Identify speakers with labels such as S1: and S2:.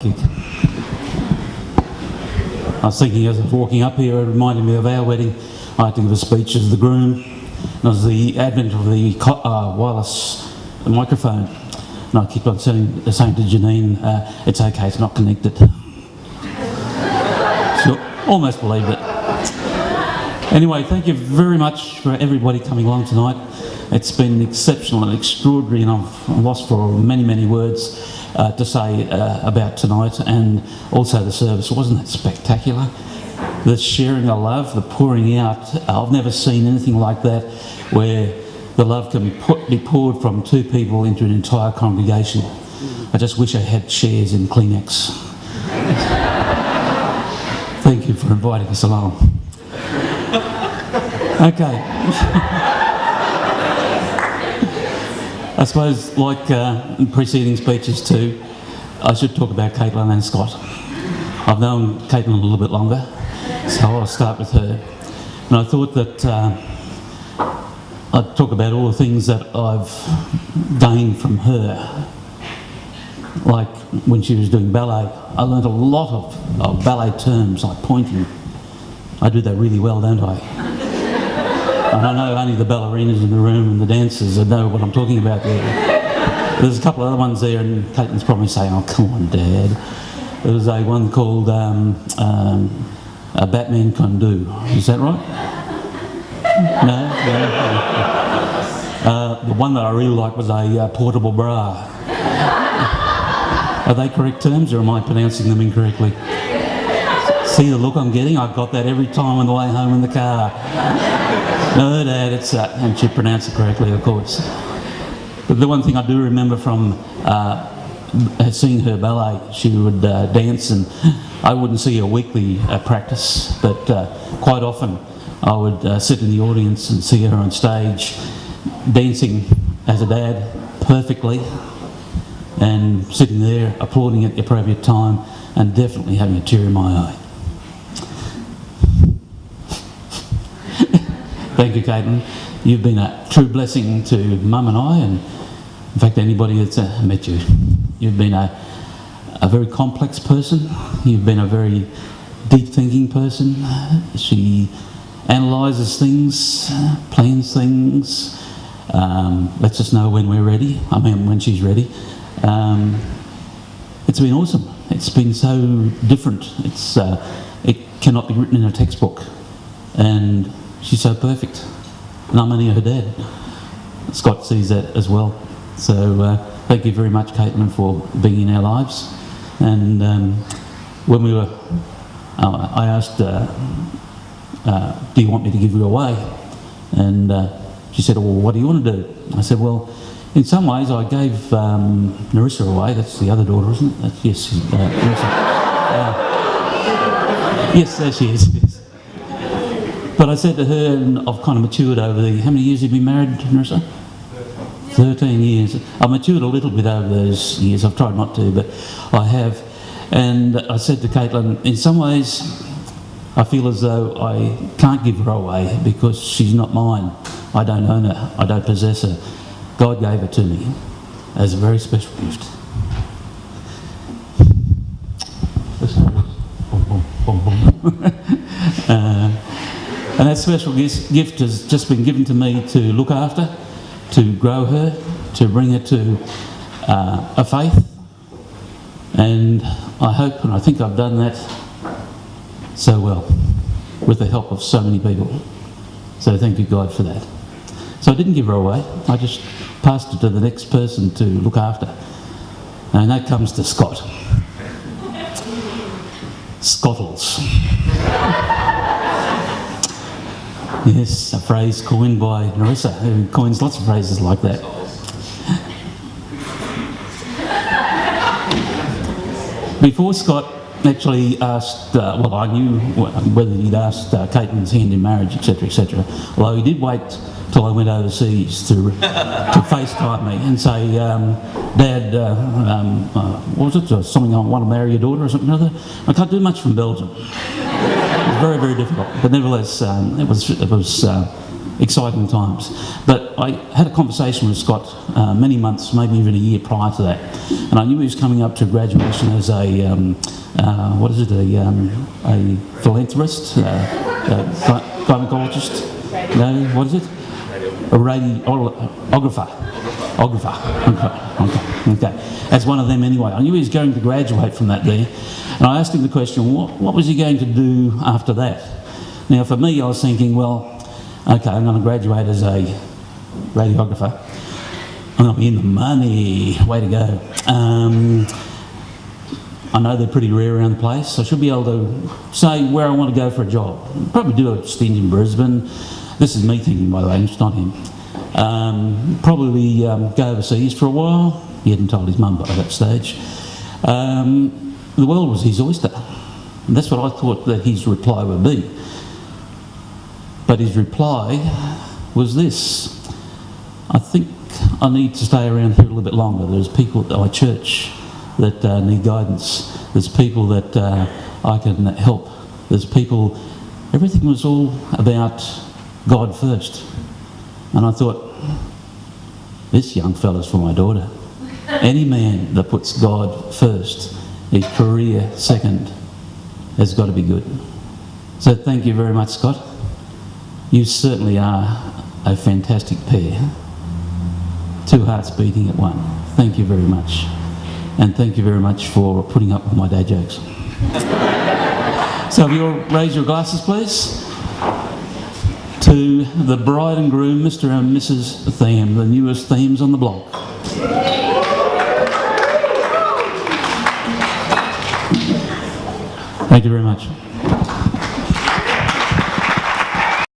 S1: I was thinking as I was walking up here, it reminded me of our wedding. I had to give a speech as the groom. And it was the advent of the wireless microphone. And I kept on saying to Janine, it's okay, it's not connected. She almost believed it. Anyway, thank you very much for everybody coming along tonight. It's been exceptional and extraordinary, and I've lost for many, many words to say about tonight, and also the service. Wasn't that spectacular? The sharing of love, the pouring out. I've never seen anything like that, where the love can be poured from two people into an entire congregation. I just wish I had shares in Kleenex. Thank you for inviting us along. Okay. I suppose, like in preceding speeches too, I should talk about Caitlin and Scott. I've known Caitlin a little bit longer, so I'll start with her. And I thought that I'd talk about all the things that I've gained from her. Like when she was doing ballet, I learned a lot of ballet terms, like pointing. I do that really well, don't I? And I know only the ballerinas in the room and the dancers that know what I'm talking about there. There's a couple of other ones there, and Caitlin's probably saying, oh, come on, Dad. There was one called a Batman Can Do. Is that right? No? The one that I really liked was a portable bra. Are they correct terms, or am I pronouncing them incorrectly? See the look I'm getting? I got that every time on the way home in the car. No, Dad, it's that. And she pronounced it correctly, of course. But the one thing I do remember from seeing her ballet, she would dance, and I wouldn't see her weekly practice, but quite often I would sit in the audience and see her on stage dancing as a dad perfectly, and sitting there applauding at the appropriate time, and definitely having a tear in my eye. Thank you, Caitlin. You've been a true blessing to Mum and I, and in fact anybody that's met you. You've been a very complex person. You've been a very deep thinking person. She analyses things, plans things, lets us know when we're ready. I mean, when she's ready. It's been awesome. It's been so different. It cannot be written in a textbook. And she's so perfect, and I'm only her dad. Scott sees that as well. So thank you very much, Caitlin, for being in our lives. And when we were, I asked, do you want me to give you away? And she said, well, what do you want to do? I said, well, in some ways I gave Narissa away. That's the other daughter, isn't it? Yes, Narissa. Yes, there she is. Yes. But I said to her, and I've kind of matured over how many years have you been married, Narissa? 13 years. I've matured a little bit over those years. I've tried not to, but I have. And I said to Caitlin, in some ways, I feel as though I can't give her away because she's not mine. I don't own her. I don't possess her. God gave her to me as a very special gift. And that special gift has just been given to me to look after, to grow her, to bring her to a faith. And I hope and I think I've done that so well with the help of so many people. So thank you, God, for that. So I didn't give her away. I just passed her to the next person to look after. And that comes to Scott. Scottles. Yes, a phrase coined by Narissa, who coins lots of phrases like that. Before Scott actually asked, well, I knew whether he'd asked Caitlin's hand in marriage, etc., etc. Although he did wait till I went overseas to FaceTime me and say, Dad, what was it, something I want to marry your daughter or something or other? I can't do much from Belgium. It was very, very difficult, but nevertheless, it was exciting times. But I had a conversation with Scott many months, maybe even a year prior to that, and I knew he was coming up to graduation as a philanthropist, gynecologist. No, what is it? A radiographer. Okay. As one of them anyway. I knew he was going to graduate from that there, and I asked him the question, what was he going to do after that? Now, for me, I was thinking, well, okay, I'm going to graduate as a radiographer. I'm going to be in the money. Way to go. I know they're pretty rare around the place. I should be able to say where I want to go for a job. Probably do a stint in Brisbane. This is me thinking, by the way, it's not him. Probably go overseas for a while. He hadn't told his mum by that stage. The world was his oyster. And that's what I thought that his reply would be. But his reply was this: I think I need to stay around here a little bit longer. There's people at my church that need guidance. There's people that I can help. There's people... Everything was all about God first. And I thought, this young fella's for my daughter. Any man that puts God first, his career second, has got to be good. So thank you very much, Scott. You certainly are a fantastic pair. Two hearts beating at one. Thank you very much. And thank you very much for putting up with my dad jokes. So if you'll raise your glasses, please. To the bride and groom, Mr. and Mrs. Thiem, the newest Thiems on the block. Thank you very much.